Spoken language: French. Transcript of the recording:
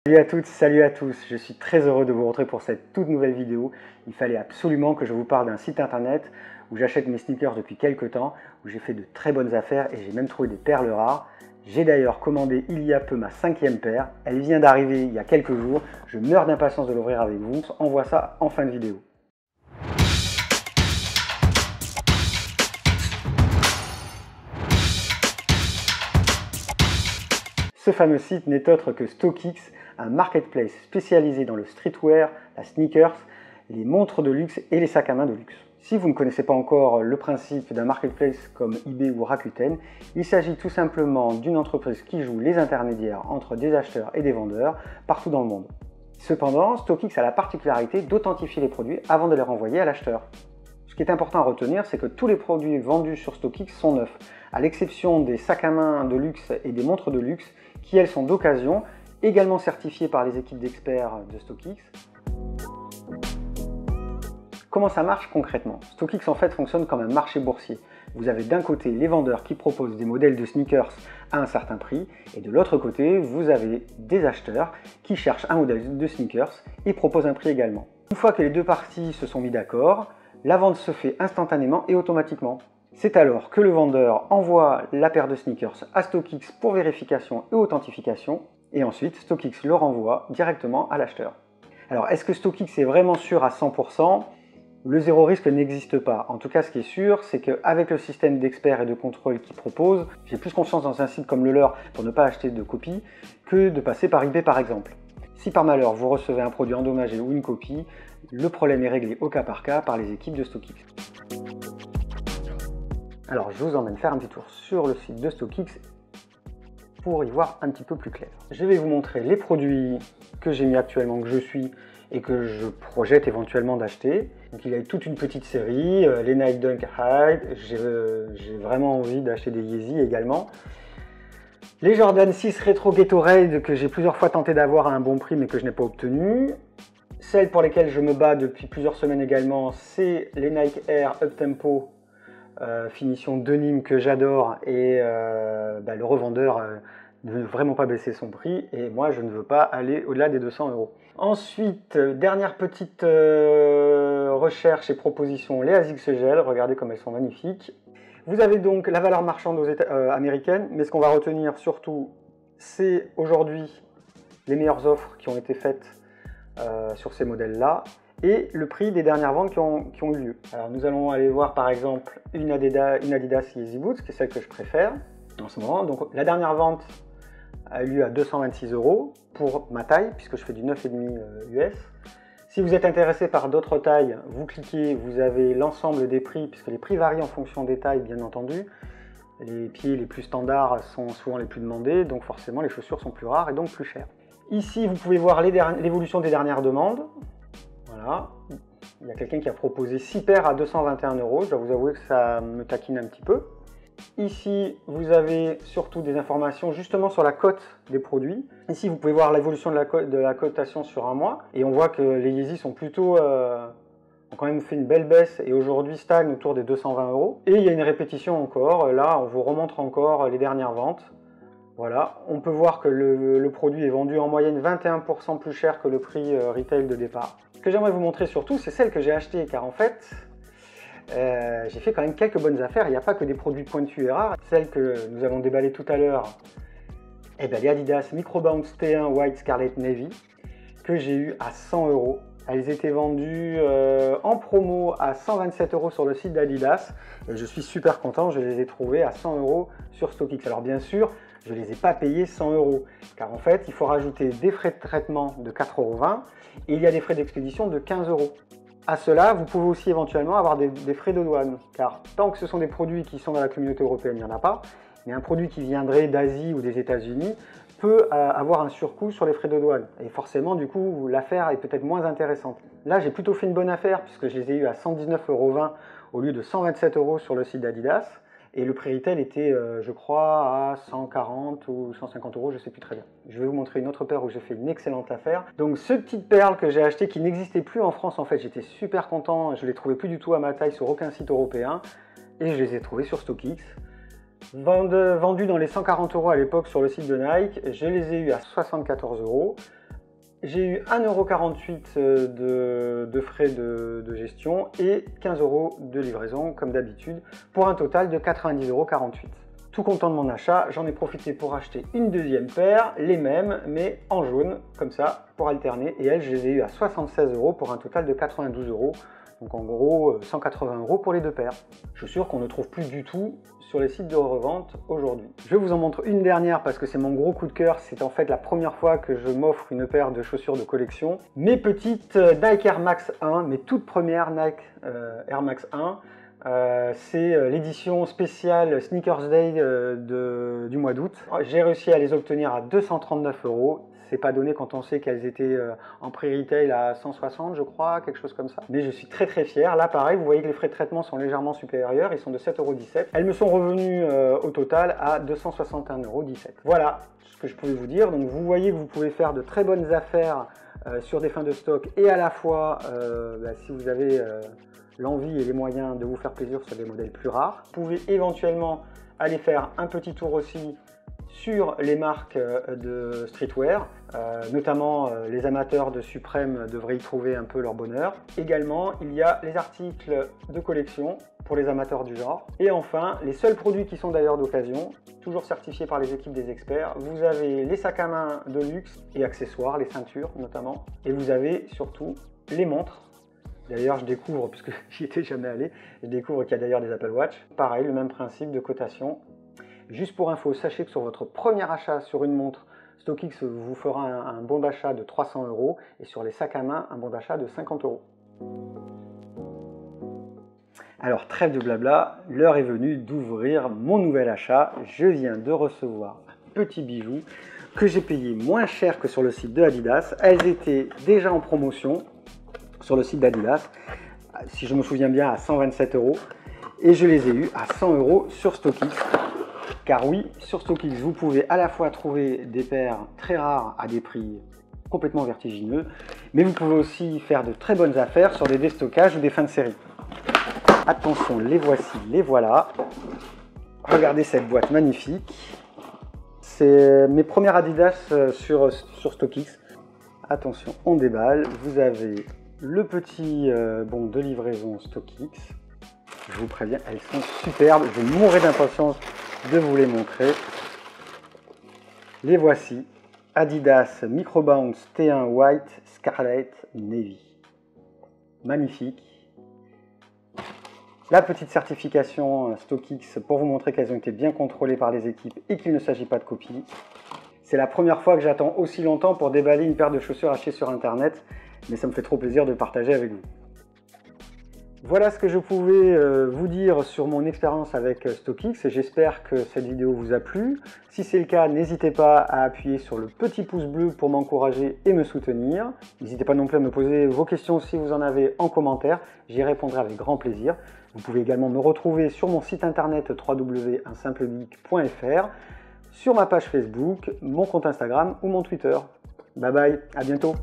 Salut à toutes, salut à tous, je suis très heureux de vous retrouver pour cette toute nouvelle vidéo. Il fallait absolument que je vous parle d'un site internet où j'achète mes sneakers depuis quelques temps, où j'ai fait de très bonnes affaires et j'ai même trouvé des perles rares. J'ai d'ailleurs commandé il y a peu ma 5e paire, elle vient d'arriver il y a quelques jours, je meurs d'impatience de l'ouvrir avec vous, on voit ça en fin de vidéo. Ce fameux site n'est autre que StockX, un marketplace spécialisé dans le streetwear, la sneakers, les montres de luxe et les sacs à main de luxe. Si vous ne connaissez pas encore le principe d'un marketplace comme eBay ou Rakuten, il s'agit tout simplement d'une entreprise qui joue les intermédiaires entre des acheteurs et des vendeurs partout dans le monde. Cependant, StockX a la particularité d'authentifier les produits avant de les renvoyer à l'acheteur. Ce qui est important à retenir, c'est que tous les produits vendus sur StockX sont neufs, à l'exception des sacs à main de luxe et des montres de luxe qui, elles, sont d'occasion, également certifiées par les équipes d'experts de StockX. Comment ça marche concrètement? StockX en fait fonctionne comme un marché boursier. Vous avez d'un côté les vendeurs qui proposent des modèles de sneakers à un certain prix et de l'autre côté vous avez des acheteurs qui cherchent un modèle de sneakers et proposent un prix également. Une fois que les deux parties se sont mis d'accord, la vente se fait instantanément et automatiquement. C'est alors que le vendeur envoie la paire de sneakers à StockX pour vérification et authentification et ensuite StockX le renvoie directement à l'acheteur. Alors est-ce que StockX est vraiment sûr à 100%? Le zéro risque n'existe pas. En tout cas, ce qui est sûr, c'est qu'avec le système d'experts et de contrôle qu'ils proposent, j'ai plus confiance dans un site comme le leur pour ne pas acheter de copies que de passer par eBay par exemple. Si par malheur vous recevez un produit endommagé ou une copie, le problème est réglé au cas par cas par les équipes de StockX. Alors je vous emmène faire un petit tour sur le site de StockX pour y voir un petit peu plus clair. Je vais vous montrer les produits que j'ai mis actuellement, que je suis et que je projette éventuellement d'acheter. Donc il y a toute une petite série, les Nike Dunk High, j'ai vraiment envie d'acheter des Yeezy également. Les Jordan 6 Retro Gatorade que j'ai plusieurs fois tenté d'avoir à un bon prix mais que je n'ai pas obtenu. Celles pour lesquelles je me bats depuis plusieurs semaines également, c'est les Nike Air Uptempo finition denim que j'adore et le revendeur ne veut vraiment pas baisser son prix et moi je ne veux pas aller au-delà des 200 €. Ensuite, dernière petite recherche et proposition, les ASICS Gel, regardez comme elles sont magnifiques. Vous avez donc la valeur marchande américaine, mais ce qu'on va retenir surtout, c'est aujourd'hui les meilleures offres qui ont été faites sur ces modèles-là et le prix des dernières ventes qui ont eu lieu. Alors nous allons aller voir par exemple une Adidas Yeezy Boots, qui est celle que je préfère en ce moment. Donc la dernière vente a eu lieu à 226 € pour ma taille, puisque je fais du 9,5 US. Si vous êtes intéressé par d'autres tailles, vous cliquez, vous avez l'ensemble des prix, puisque les prix varient en fonction des tailles bien entendu. Les pieds les plus standards sont souvent les plus demandés, donc forcément les chaussures sont plus rares et donc plus chères. Ici vous pouvez voir l'évolution des dernières demandes. Voilà, il y a quelqu'un qui a proposé 6 paires à 221 €, je dois vous avouer que ça me taquine un petit peu. Ici, vous avez surtout des informations justement sur la cote des produits. Ici, vous pouvez voir l'évolution de la cotation sur un mois. Et on voit que les Yeezy sont plutôt, ont quand même fait une belle baisse et aujourd'hui stagnent autour des 220 €. Et il y a une répétition encore. Là, on vous remontre encore les dernières ventes. Voilà, on peut voir que le produit est vendu en moyenne 21% plus cher que le prix retail de départ. Ce que j'aimerais vous montrer surtout, c'est celle que j'ai achetée, car en fait, j'ai fait quand même quelques bonnes affaires. Il n'y a pas que des produits pointus et rares. Celle que nous avons déballée tout à l'heure, les Adidas Microbounce T1 White Scarlet Navy, que j'ai eu à 100 €. Elles étaient vendues en promo à 127 € sur le site d'Adidas. Je suis super content, je les ai trouvées à 100 € sur StockX. Alors bien sûr, je ne les ai pas payées 100 €, car en fait, il faut rajouter des frais de traitement de 4,20 € et il y a des frais d'expédition de 15 €. À cela, vous pouvez aussi éventuellement avoir des frais de douane, car tant que ce sont des produits qui sont dans la communauté européenne, il n'y en a pas, mais un produit qui viendrait d'Asie ou des États-Unis peut avoir un surcoût sur les frais de douane. Et forcément, du coup, l'affaire est peut-être moins intéressante. Là, j'ai plutôt fait une bonne affaire, puisque je les ai eu à 119,20 € au lieu de 127 € sur le site d'Adidas. Et le prix retail était, je crois, à 140 ou 150 €, je ne sais plus très bien. Je vais vous montrer une autre paire où j'ai fait une excellente affaire. Donc, ce petite perle que j'ai acheté qui n'existait plus en France, en fait, j'étais super content. Je ne les trouvais plus du tout à ma taille sur aucun site européen. Et je les ai trouvés sur StockX. Vendus dans les 140 € à l'époque sur le site de Nike, je les ai eu à 74 €. J'ai eu 1,48 € de frais de gestion et 15 € de livraison comme d'habitude pour un total de 90,48 €. Tout content de mon achat, j'en ai profité pour acheter une deuxième paire, les mêmes mais en jaune comme ça pour alterner, et elles je les ai eu à 76 € pour un total de 92 €. Donc en gros 180 € pour les deux paires. Chaussures qu'on ne trouve plus du tout sur les sites de revente aujourd'hui. Je vous en montre une dernière parce que c'est mon gros coup de cœur. C'est en fait la première fois que je m'offre une paire de chaussures de collection. Mes petites Nike Air Max 1, mes toutes premières Nike Air Max 1. C'est l'édition spéciale Sneakers Day du mois d'août. J'ai réussi à les obtenir à 239 €. C'est pas donné quand on sait qu'elles étaient en pré-retail à 160 je crois, quelque chose comme ça. Mais je suis très fier. Là pareil, vous voyez que les frais de traitement sont légèrement supérieurs, ils sont de 7,17 €. Elles me sont revenues au total à 261,17 €. Voilà ce que je pouvais vous dire. Donc vous voyez que vous pouvez faire de très bonnes affaires sur des fins de stock et à la fois si vous avez l'envie et les moyens de vous faire plaisir sur des modèles plus rares. Vous pouvez éventuellement aller faire un petit tour aussi sur les marques de streetwear, notamment les amateurs de Supreme devraient y trouver un peu leur bonheur. Également, il y a les articles de collection pour les amateurs du genre. Et enfin, les seuls produits qui sont d'ailleurs d'occasion, toujours certifiés par les équipes des experts, vous avez les sacs à main de luxe et accessoires, les ceintures notamment, et vous avez surtout les montres. D'ailleurs, je découvre, puisque j'y étais jamais allé, je découvre qu'il y a d'ailleurs des Apple Watch. Pareil, le même principe de cotation. Juste pour info, sachez que sur votre premier achat sur une montre, StockX vous fera un bon d'achat de 300 € et sur les sacs à main, un bon d'achat de 50 €. Alors, trêve de blabla, l'heure est venue d'ouvrir mon nouvel achat. Je viens de recevoir un petit bijou que j'ai payé moins cher que sur le site de Adidas. Elles étaient déjà en promotion sur le site d'Adidas, si je me souviens bien, à 127 €. Et je les ai eues à 100 € sur StockX. Car oui, sur StockX, vous pouvez à la fois trouver des paires très rares à des prix complètement vertigineux, mais vous pouvez aussi faire de très bonnes affaires sur des déstockages ou des fins de série. Attention, les voici, les voilà. Regardez cette boîte magnifique. C'est mes premières Adidas sur StockX. Attention, on déballe. Vous avez le petit bon de livraison StockX. Je vous préviens, elles sont superbes. Je mourrai d'impatience de vous les montrer. Les voici. Adidas Microbounce T1 White Scarlet Navy. Magnifique. La petite certification StockX pour vous montrer qu'elles ont été bien contrôlées par les équipes et qu'il ne s'agit pas de copie. C'est la première fois que j'attends aussi longtemps pour déballer une paire de chaussures achetées sur internet, mais ça me fait trop plaisir de partager avec vous. Voilà ce que je pouvais vous dire sur mon expérience avec StockX. J'espère que cette vidéo vous a plu. Si c'est le cas, n'hésitez pas à appuyer sur le petit pouce bleu pour m'encourager et me soutenir. N'hésitez pas non plus à me poser vos questions si vous en avez en commentaire. J'y répondrai avec grand plaisir. Vous pouvez également me retrouver sur mon site internet www.unsimplegeek.fr, sur ma page Facebook, mon compte Instagram ou mon Twitter. Bye bye, à bientôt.